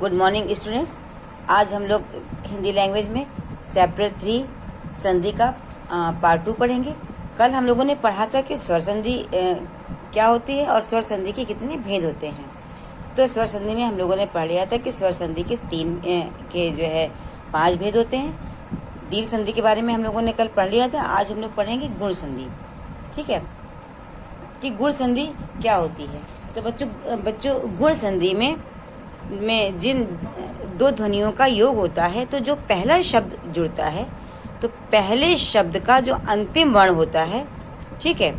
Good morning students. आज हम लोग हिंदी लैंग्वेज में चैप्टर 3 संधि का पार्ट 2 पढ़ेंगे। कल हम लोगों ने पढ़ा था कि स्वर संधि क्या होती है और स्वर संधि के कितने भेद होते हैं। तो स्वर संधि में हम लोगों ने पढ़ लिया था कि स्वर संधि के 5 भेद होते हैं। दीर्घ संधि के बारे में हम लोगों ने कल पढ़ लिया था। आज हम लोग पढ़ेंगे गुण संधि। ठीक है, कि गुण संधि क्या होती है। तो बच्चों गुण संधि में जिन दो ध्वनियों का योग होता है, तो जो पहला शब्द जुड़ता है, तो पहले शब्द का जो अंतिम वर्ण होता है, ठीक है,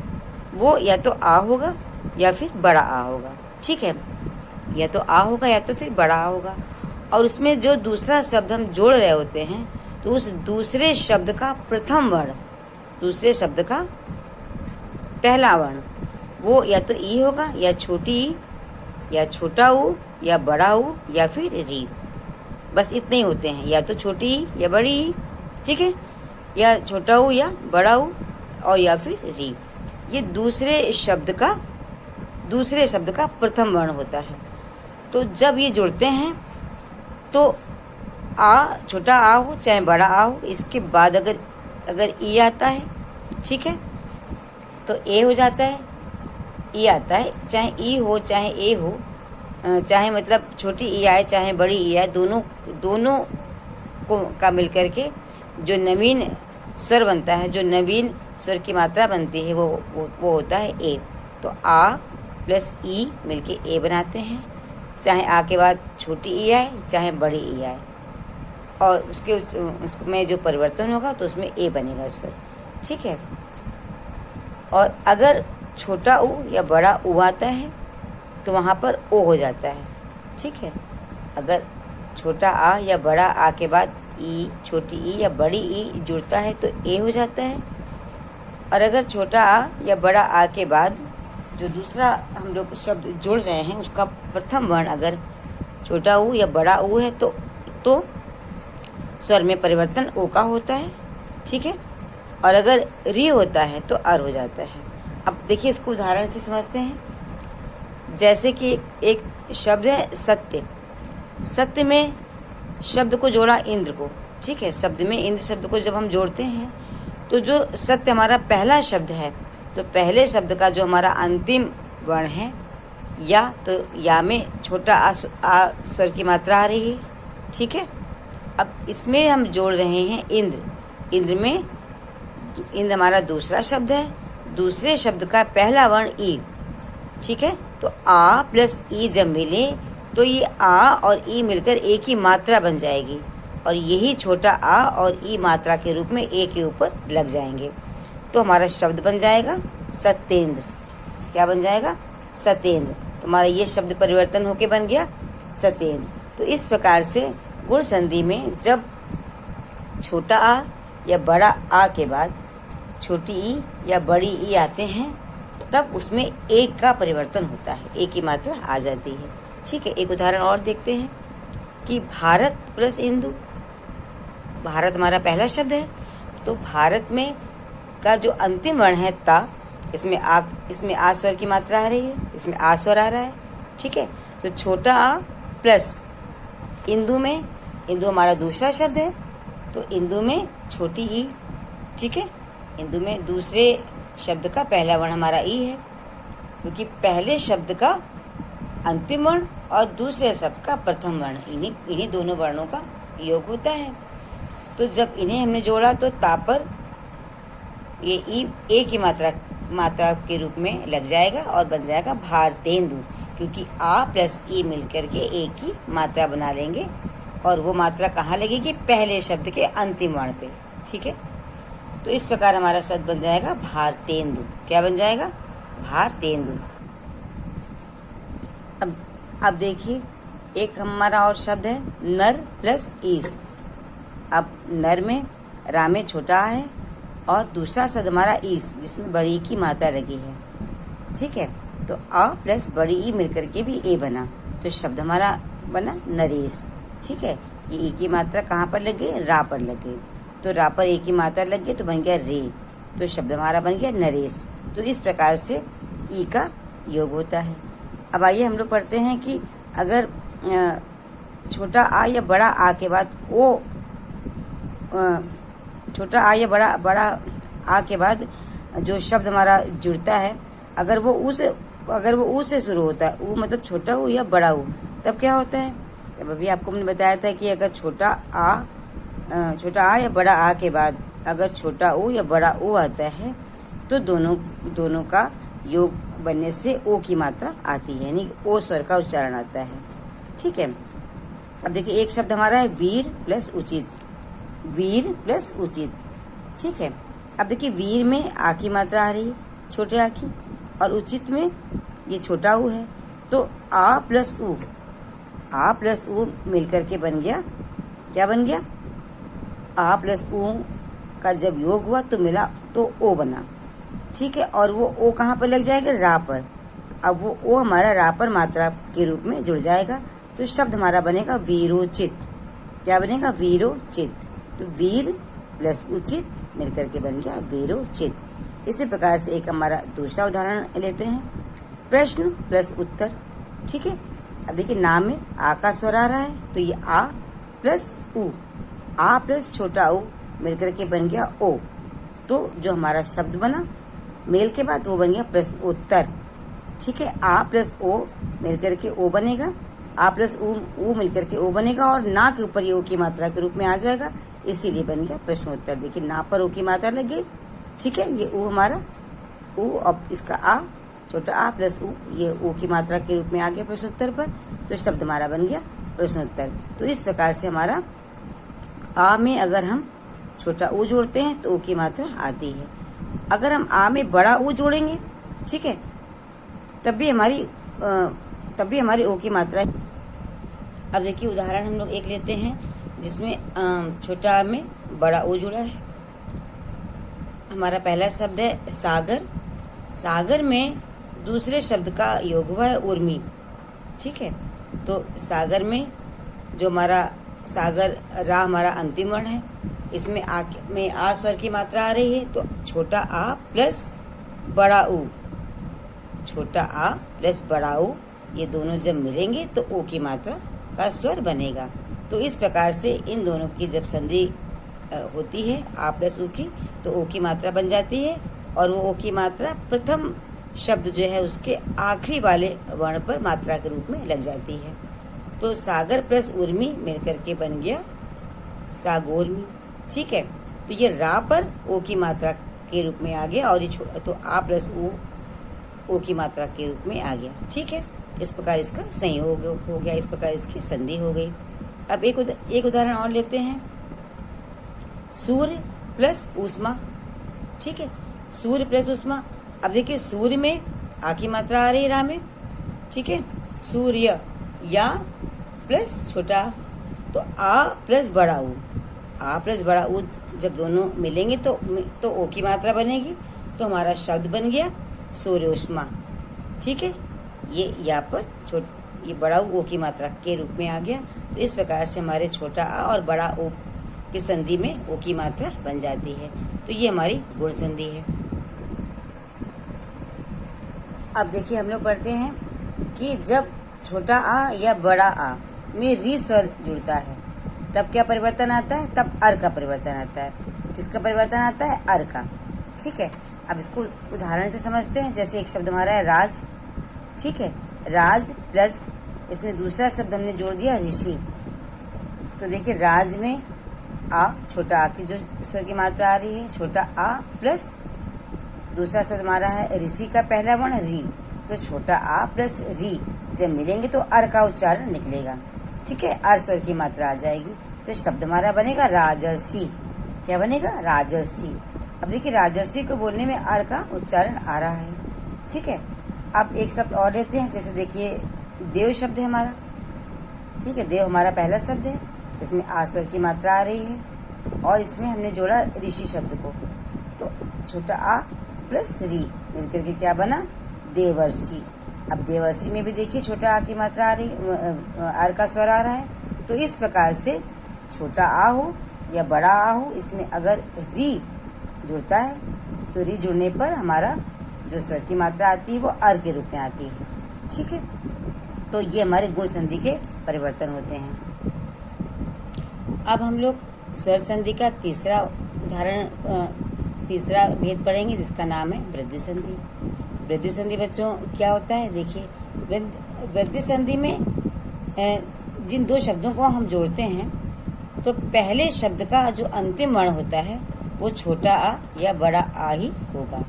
वो या तो आ होगा या फिर बड़ा आ होगा। ठीक है, या तो आ होगा या तो फिर बड़ा आ होगा। और उसमें जो दूसरा शब्द हम जोड़ रहे होते हैं, तो उस दूसरे शब्द का प्रथम वर्ण, दूसरे शब्द का पहला वर्ण, वो या तो ई होगा या छोटी ई या छोटा ऊ या बड़ा ऊ या फिर री। बस इतने ही होते हैं, या तो छोटी ई या बड़ी ई, ठीक है, या छोटा ऊ या बड़ा ऊ और या फिर री। ये दूसरे शब्द का प्रथम वर्ण होता है। तो जब ये जुड़ते हैं तो आ, छोटा आ हो चाहे बड़ा आ हो, इसके बाद अगर ई आता है, ठीक है, तो ए हो जाता है, ई आता है, चाहे ई हो चाहे ए हो, चाहे मतलब छोटी ई आए चाहे बड़ी ई आए, दोनों को का मिलकर के जो नवीन स्वर बनता है, जो नवीन स्वर की मात्रा बनती है, वो होता है ए। तो आ प्लस ई मिलके ए बनाते हैं। चाहे आ के बाद छोटी ई आए चाहे बड़ी ई आए, और उसमें जो परिवर्तन होगा तो उसमें ए बनेगा स्वर। ठीक है, और अगर छोटा ऊ या बड़ा ऊ आता है तो वहाँ पर ओ हो जाता है। ठीक है, अगर छोटा आ या बड़ा आ के बाद ई, छोटी ई या बड़ी ई जुड़ता है तो ए हो जाता है। और अगर छोटा आ या बड़ा आ के बाद जो दूसरा हम लोग शब्द जोड़ रहे हैं, उसका प्रथम वर्ण अगर छोटा ऊ या बड़ा ऊ है तो स्वर में परिवर्तन ओ का होता है। ठीक है, और अगर री होता है तो अर हो जाता है। अब देखिए, इसको उदाहरण से समझते हैं। जैसे कि एक शब्द है सत्य। सत्य में शब्द को जोड़ा इंद्र को। ठीक है, शब्द में इंद्र शब्द को जब हम जोड़ते हैं, तो जो सत्य हमारा पहला शब्द है, तो पहले शब्द का जो हमारा अंतिम वर्ण है या, तो या में छोटा आ स्वर की मात्रा आ रही है। ठीक है, अब इसमें हम जोड़ रहे हैं इंद्र। इंद्र हमारा दूसरा शब्द है, दूसरे शब्द का पहला वर्ण ई। ठीक है, तो आ प्लस ई जब मिले तो ये आ और ई मिलकर ए की मात्रा बन जाएगी, और यही छोटा आ और ई मात्रा के रूप में ए के ऊपर लग जाएंगे। तो हमारा शब्द बन जाएगा सत्येंद्र। क्या बन जाएगा? सत्येंद्र। तो हमारा ये शब्द परिवर्तन होके बन गया सत्येंद्र। तो इस प्रकार से गुण संधि में जब छोटा आ या बड़ा आ के बाद छोटी ई या बड़ी ई आते हैं, तब उसमें एक का परिवर्तन होता है, एक की मात्रा आ जाती है। ठीक है, एक उदाहरण और देखते हैं कि भारत प्लस इंदु। भारत हमारा पहला शब्द है, तो भारत में का जो अंतिम वर्ण है ता, इसमें आ स्वर की मात्रा आ रही है, इसमें आ स्वर आ रहा है। ठीक है, तो छोटा आ प्लस इंदु में, इंदु हमारा दूसरा शब्द है, तो इंदु में छोटी ई। ठीक है, इंदु में दूसरे शब्द का पहला वर्ण हमारा ई है, क्योंकि पहले शब्द का अंतिम वर्ण और दूसरे शब्द का प्रथम वर्ण, इन्हीं दोनों वर्णों का योग होता है। तो जब इन्हें हमने जोड़ा तो ता पर ये ई ए की मात्रा के रूप में लग जाएगा और बन जाएगा भारतेंदु, क्योंकि आ प्लस ई मिलकर के ए की मात्रा बना लेंगे, और वो मात्रा कहाँ लगेगी? पहले शब्द के अंतिम वर्ण पे। ठीक है, तो इस प्रकार हमारा शब्द बन जाएगा भारतेंदु। क्या बन जाएगा? भारतेंदु। अब देखिए, एक हमारा और शब्द है नर प्लस ईस। अब नर में रा में छोटा है और दूसरा शब्द हमारा ईस, जिसमें बड़ी की मात्रा लगी है। ठीक है, तो आ प्लस बड़ी ई मिलकर के भी ए बना, तो शब्द हमारा बना नरेश। ठीक है, ये ई की मात्रा कहाँ पर लग गई? रा पर लग गई, तो रा पर ए की मात्रा लग गई तो बन गया रे, तो शब्द हमारा बन गया नरेश। तो इस प्रकार से ई का योग होता है। अब आइए हम लोग पढ़ते हैं कि अगर छोटा आ या बड़ा आ के बाद ओ, छोटा आ या बड़ा आ के बाद जो शब्द हमारा जुड़ता है, अगर वो ऊ से शुरू होता है, ऊ मतलब छोटा ऊ या बड़ा ऊ, तब क्या होता है? तब अभी आपको हमने बताया था कि अगर छोटा आ या बड़ा आ के बाद अगर छोटा ऊ या बड़ा ऊ आता है तो दोनों का योग बनने से ओ की मात्रा आती है, यानी ओ स्वर का उच्चारण आता है। ठीक है। अब देखिए एक शब्द हमारा है वीर प्लस उचित, वीर प्लस उचित। ठीक है। अब देखिए वीर में आ की मात्रा आ रही है, छोटे आ की, और उचित में ये छोटा ऊ है, तो आ प्लस ऊ मिलकर के बन गया, क्या बन गया? आ प्लस ऊ का जब योग हुआ तो मिला तो ओ बना। ठीक है। और वो ओ कहाँ पर लग जाएगा? रा पर। अब वो ओ हमारा रा पर मात्रा के रूप में जुड़ जाएगा, तो शब्द हमारा बनेगा वीरोचित। क्या बनेगा? वीरोचित। तो वीर प्लस उचित मिलकर के बन गया वीरोचित। इसी प्रकार से एक हमारा दूसरा उदाहरण लेते हैं, प्रश्न प्लस उत्तर। ठीक है। अब देखिए नाम में आ का स्वर आ रहा है, तो ये आ प्लस ऊ, आ प्लस छोटा ऊ मिलकर के बन गया ओ। तो जो हमारा शब्द बना मेल के बाद वो बन गया प्रश्न उत्तर। ठीक है। आ प्लस ओ मिलकर के ओ बनेगा, आ प्लस ऊ मिलकर के ओ बनेगा, और ना के ऊपर ये ओ की मात्रा के रूप में आ जाएगा, इसीलिए बन गया प्रश्नोत्तर। देखिए ना पर ओ की मात्रा लग गई। ठीक है। ये ऊ हमारा ऊ, अब इसका आ छोटा आ प्लस ऊ, ये ओ की मात्रा के रूप में आ गया प्रश्नोत्तर पर, तो शब्द हमारा बन गया प्रश्नोत्तर। तो इस प्रकार से हमारा आ में अगर हम छोटा ऊ जोड़ते हैं तो ओ की मात्रा आती है। अगर हम आ में बड़ा ऊ जोड़ेंगे, ठीक है, तब भी हमारी ओ की मात्रा। अब देखिए उदाहरण हम लोग एक लेते हैं जिसमें छोटा आ में बड़ा ऊ जुड़ा है। हमारा पहला शब्द है सागर। सागर में दूसरे शब्द का योग हुआ है उर्मी। ठीक है। तो सागर में जो हमारा सागर रा हमारा अंतिम वर्ण है, इसमें आ स्वर की मात्रा आ रही है, तो छोटा आ प्लस बड़ा ऊ, छोटा आ प्लस बड़ा ऊ, ये दोनों जब मिलेंगे तो ओ की मात्रा का स्वर बनेगा। तो इस प्रकार से इन दोनों की जब संधि होती है आ प्लस ऊ की, तो ओ की मात्रा बन जाती है, और वो ओ की मात्रा प्रथम शब्द जो है उसके आखिरी वाले वर्ण पर मात्रा के रूप में लग जाती है। तो सागर प्लस उर्मी मिलकर के बन गया सागोर्मी। ठीक है। तो ये रा पर ओ की मात्रा के रूप में आ गया, और ये तो आ प्लस ओ की मात्रा के रूप में आ गया। ठीक है। इस प्रकार इसका संयोग हो गया, इस प्रकार इसकी संधि हो गई। अब एक उदाहरण और लेते हैं, सूर्य प्लस ऊष्मा। ठीक है। सूर्य प्लस ऊष्मा। अब देखिए सूर्य में आ की मात्रा आ रही है रा में। ठीक है। सूर्य या प्लस छोटा, तो आ प्लस बड़ा ऊ, आ प्लस बड़ा ऊ जब दोनों मिलेंगे तो ओ की मात्रा बनेगी, तो हमारा शब्द बन गया सूर्योष्मा। ठीक है। ये यहाँ पर ये बड़ा ओ की मात्रा के रूप में आ गया। तो इस प्रकार से हमारे छोटा आ और बड़ा ओ की संधि में ओ की मात्रा बन जाती है। तो ये हमारी गुण संधि है। अब देखिए हम लोग पढ़ते हैं कि जब छोटा आ या बड़ा आ में री स्वर जुड़ता है तब क्या परिवर्तन आता है? तब अर का परिवर्तन आता है। किसका परिवर्तन आता है? अर का। ठीक है। अब इसको उदाहरण से समझते हैं। जैसे एक शब्द हमारा है राज। ठीक है। राज प्लस इसमें दूसरा शब्द हमने जोड़ दिया ऋषि। तो देखिए राज में आ, छोटा आ की जो स्वर की मात्रा आ रही है, छोटा आ प्लस दूसरा शब्द हमारा है ऋषि का पहला वर्ण री, तो छोटा आ प्लस री जब मिलेंगे तो अर का उच्चारण निकलेगा। ठीक है। अर स्वर की मात्रा आ जाएगी, तो शब्द हमारा बनेगा राजर्षि। क्या बनेगा? राजर्षि। अब देखिए राजर्षि को बोलने में अर का उच्चारण आ रहा है। ठीक है। अब एक शब्द और लेते हैं। जैसे देखिए देव शब्द है हमारा। ठीक है। देव हमारा पहला शब्द है, इसमें आ स्वर की मात्रा आ रही है, और इसमें हमने जोड़ा ऋषि शब्द को, तो छोटा आ प्लस री मिलकर के क्या बना? देवर्षि। अब देवर्षि में भी देखिए छोटा आ की मात्रा आ रही, आर का स्वर आ रहा है। तो इस प्रकार से छोटा आ हो या बड़ा आ हो, इसमें अगर री जुड़ता है तो री जुड़ने पर हमारा जो स्वर की मात्रा आती है वो अर के रूप में आती है। ठीक है। तो ये हमारे गुण संधि के परिवर्तन होते हैं। अब हम लोग स्वर संधि का तीसरा भेद पढ़ेंगे, जिसका नाम है वृद्धि संधि। वृद्धि संधि बच्चों क्या होता है? देखिए, वृद्धि संधि में जिन दो शब्दों को हम जोड़ते हैं, तो पहले शब्द का जो अंतिम वर्ण होता है वो छोटा आ या बड़ा आ ही होगा।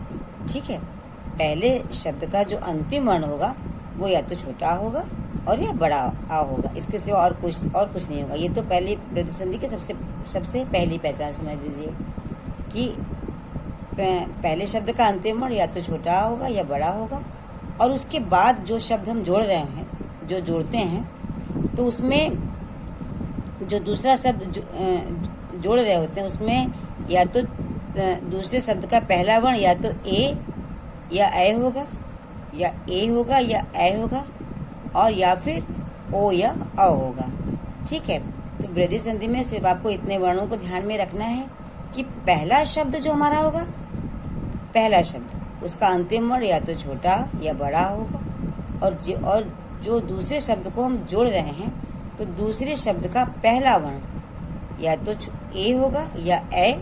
ठीक है, पहले शब्द का जो अंतिम वर्ण होगा वो या तो छोटा आ होगा और या बड़ा आ होगा, इसके सिवा और कुछ नहीं होगा। ये तो पहली वृद्धि संधि की सबसे पहली पहचान समझ लीजिए कि पहले शब्द का अंतिम वर्ण या तो छोटा आ होगा या बड़ा होगा, और उसके बाद जो शब्द हम जोड़ रहे हैं, जो जोड़ते हैं, तो उसमें जो दूसरा शब्द जोड़ रहे होते हैं उसमें या तो दूसरे शब्द का पहला वर्ण या तो ए या ए होगा, या ए होगा या ए होगा, और या फिर ओ या अ होगा। ठीक है, तो वृद्धि संधि में सिर्फ आपको इतने वर्णों को ध्यान में रखना है कि पहला शब्द जो हमारा होगा, पहला शब्द, उसका अंतिम वर्ण या तो छोटा या बड़ा होगा, और जो दूसरे शब्द को हम जोड़ रहे हैं, तो दूसरे शब्द का पहला वर्ण या तो ए होगा या ए,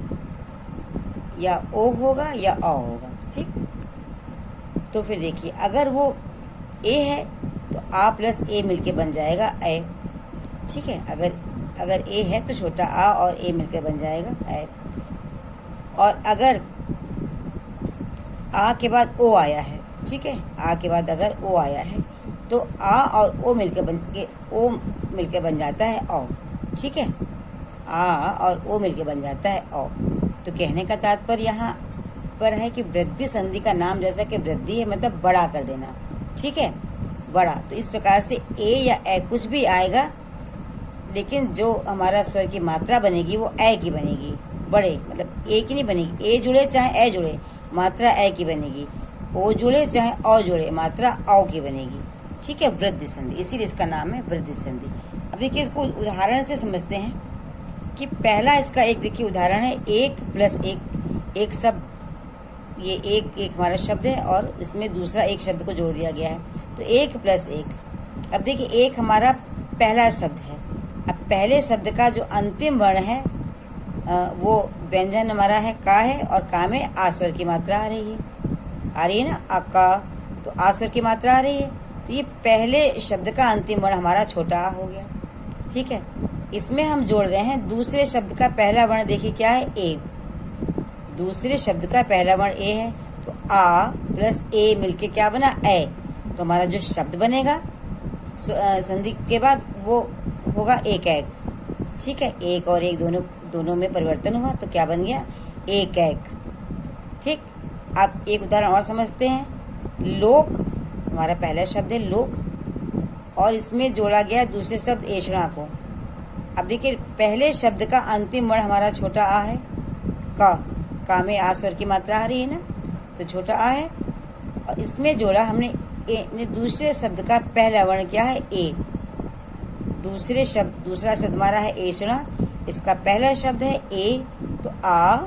या ओ होगा या अ होगा। ठीक, तो फिर देखिए, अगर वो ए है तो आ प्लस ए मिलके बन जाएगा ए। ठीक है, अगर ए है तो छोटा आ और ए मिलके बन जाएगा ए, और अगर आ के बाद ओ आया है, ठीक है, आ के बाद अगर ओ आया है तो आ और ओ मिलके बन जाता है औ। ठीक है, आ और ओ मिलके बन जाता है औ। तो कहने का तात्पर्य यहाँ पर है कि वृद्धि संधि का नाम जैसा कि वृद्धि है, मतलब बड़ा कर देना। ठीक है, बड़ा। तो इस प्रकार से ए या ए कुछ भी आएगा, लेकिन जो हमारा स्वर की मात्रा बनेगी वो ए की बनेगी, बड़े, मतलब ए की नहीं बनेगी। ए जुड़े चाहे ए जुड़े, मात्रा ए की बनेगी। ओ जुड़े चाहे औ जुड़े, मात्रा औ की बनेगी। ठीक है, वृद्धि संधि, इसीलिए इसका नाम है वृद्धि संधि। अब देखिए, इसको उदाहरण से समझते हैं कि पहला इसका एक देखिए उदाहरण है, एक प्लस एक शब्द, ये एक हमारा शब्द है और इसमें दूसरा एक शब्द को जोड़ दिया गया है, तो एक प्लस एक। अब देखिए, एक हमारा पहला शब्द है। अब पहले शब्द का जो अंतिम वर्ण है वो व्यंजन हमारा है का है, और का में आ स्वर की मात्रा आ रही है ना, अका, तो आ स्वर की मात्रा आ रही है। तो ये पहले शब्द का अंतिम वर्ण हमारा छोटा आ हो गया। ठीक है, इसमें हम जोड़ रहे हैं दूसरे शब्द का पहला वर्ण, देखिए क्या है, ए। दूसरे शब्द का पहला वर्ण ए है, तो आ प्लस ए मिलके क्या बना, ए। तो हमारा जो शब्द बनेगा संधि के बाद वो होगा एक एक। ठीक है, एक और एक दोनों में परिवर्तन हुआ, तो क्या बन गया, एक एक। ठीक, अब एक उदाहरण और समझते हैं। लोक हमारा पहला शब्द है लोक, और इसमें जोड़ा गया दूसरे शब्द ऐषणा को। अब देखिए, पहले शब्द का अंतिम वर्ण हमारा छोटा आ है, का में आ स्वर की मात्रा आ रही है ना, तो छोटा आ है, और इसमें जोड़ा हमने दूसरे शब्द का पहला वर्ण क्या है, ए। दूसरा शब्द हमारा है ऐषणा, इसका पहला शब्द है ए, तो आ।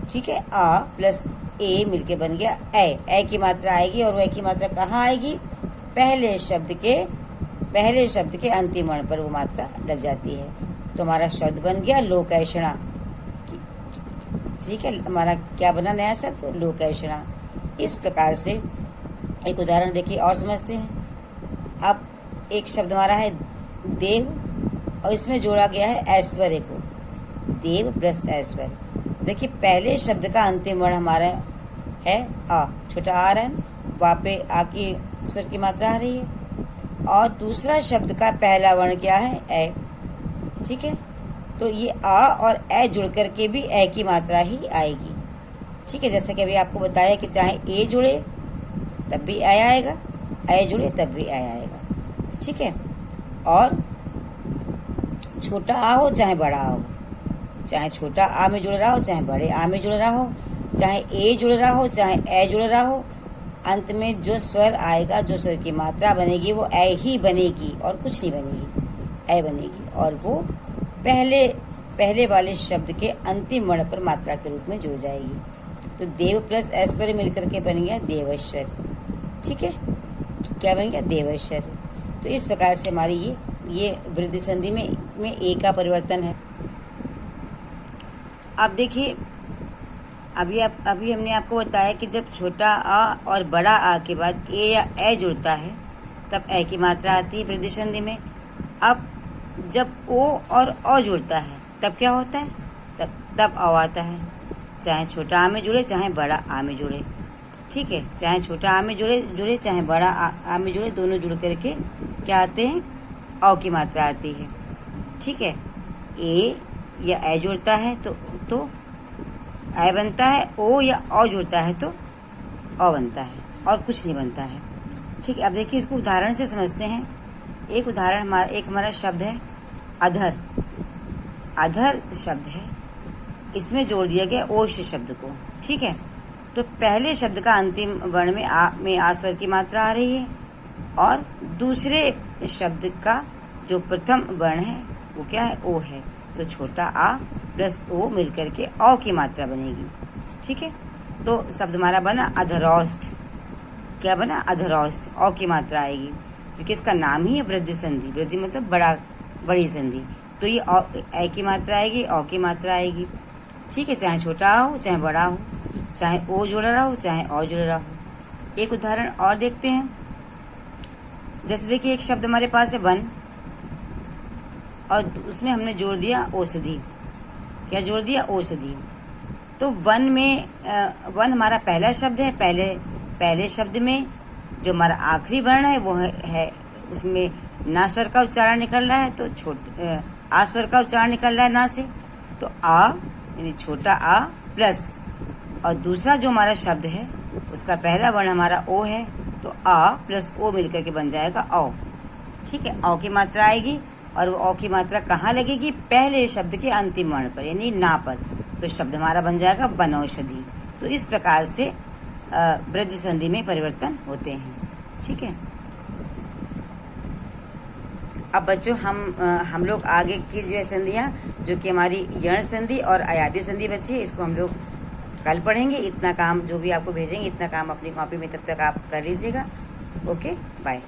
ठीक है, आ प्लस ए मिलके बन गया ए की मात्रा आएगी, और वह की मात्रा कहाँ आएगी, पहले शब्द के अंतिम वर्ण पर वो मात्रा लग जाती है। तो हमारा शब्द बन गया लोकैषणा। ठीक है, हमारा क्या बना नया शब्द, लोकैषणा। इस प्रकार से एक उदाहरण देखिए और समझते हैं। अब एक शब्द हमारा है देव, और इसमें जोड़ा गया है ऐश्वर्य को, देव प्लस ऐश्वर्य। देखिए, पहले शब्द का अंतिम वर्ण हमारा है आ, छोटा आ रहा है ना, वहाँ पे आ की स्वर की मात्रा आ रही है, और दूसरा शब्द का पहला वर्ण क्या है, ए। ठीक है, तो ये आ और ए जुड़ करके भी ए की मात्रा ही आएगी। ठीक है, जैसे कि अभी आपको बताया कि चाहे ए जुड़े तब भी ए आएगा, ए जुड़े तब भी ए आएगा। ठीक है, और छोटा आ हो चाहे बड़ा आ हो, चाहे छोटा आ में जुड़ रहा हो चाहे बड़े आ में जुड़ रहा हो, चाहे ए जुड़ रहा हो चाहे ए जुड़ रहा हो, अंत में जो स्वर आएगा, जो स्वर की मात्रा बनेगी वो ए ही बनेगी और कुछ नहीं बनेगी, ए बनेगी, और वो पहले वाले शब्द के अंतिम वर्ण पर मात्रा के रूप में जुड़ जाएगी। तो देव प्लस ऐश्वर्य मिलकर के बन गया देवैश्वर्य। ठीक है, क्या बन गया, देवैश्वर्य। तो इस प्रकार से हमारी ये ये वृद्धि संधि में ए का परिवर्तन है। अब देखिए, अभी हमने आपको बताया कि जब छोटा आ और बड़ा आ के बाद ए या ए जुड़ता है तब ए की मात्रा आती है वृद्धि संधि में। अब जब ओ और अ जुड़ता है तब क्या होता है, तब अ आता है, चाहे छोटा आ में जुड़े चाहे बड़ा आ में जुड़े। ठीक है, चाहे छोटा आ में जुड़े चाहे बड़ा आ में जुड़े, दोनों जुड़ करके क्या आते हैं, अ की मात्रा आती है। ठीक है, ए या ए जुड़ता है तो ए बनता है, ओ या औ जुड़ता है तो अ बनता है, और कुछ नहीं बनता है। ठीक है, अब देखिए इसको उदाहरण से समझते हैं। एक उदाहरण हमारा शब्द है अधर। अधर शब्द है, इसमें जोड़ दिया गया ओष्ठ शब्द को। ठीक है, तो पहले शब्द का अंतिम वर्ण में आ स्वर की मात्रा आ रही है, और दूसरे शब्द का जो प्रथम वर्ण है वो क्या है, ओ है। तो छोटा आ प्लस ओ मिलकर के औ की मात्रा बनेगी। ठीक है, तो शब्द हमारा बना अधरोष्ठ। क्या बना, अधरोष्ठ। औ की मात्रा आएगी क्योंकि इसका नाम ही है वृद्धि संधि। वृद्धि मतलब बड़ी संधि, तो ये ए की मात्रा आएगी, औ की मात्रा आएगी। ठीक है, चाहे छोटा आ हो चाहे बड़ा हो, चाहे ओ जुड़ा रहा हो चाहे औ जुड़ा रहा हो। एक उदाहरण और देखते हैं। जैसे देखिए, एक शब्द हमारे पास है वन, और उसमें हमने जोड़ दिया औषधि। क्या जोड़ दिया, औषधि। तो वन हमारा पहला शब्द है। पहले शब्द में जो हमारा आखिरी वर्ण है वो है उसमें ना स्वर का उच्चारण निकल रहा है, तो आ स्वर का उच्चारण निकल रहा है ना से, तो आ यानी छोटा आ प्लस, और दूसरा जो हमारा शब्द है उसका पहला वर्ण हमारा ओ है, तो आ प्लस ओ मिलकर के बन जाएगा औ। ठीक है, औ की मात्रा आएगी, और वो औ की मात्रा कहाँ लगेगी, पहले शब्द के अंतिम वर्ण पर यानी ना पर। तो शब्द हमारा बन जाएगा बनौषधि। तो इस प्रकार से वृद्धि संधि में परिवर्तन होते हैं। ठीक है, अब बच्चों हम लोग आगे की जो है संधियाँ, जो कि हमारी यण संधि और अयादी संधि बची है, इसको हम लोग कल पढ़ेंगे। इतना काम जो भी आपको भेजेंगे, इतना काम अपनी कॉपी में तब तक आप कर लीजिएगा। Okay, bye.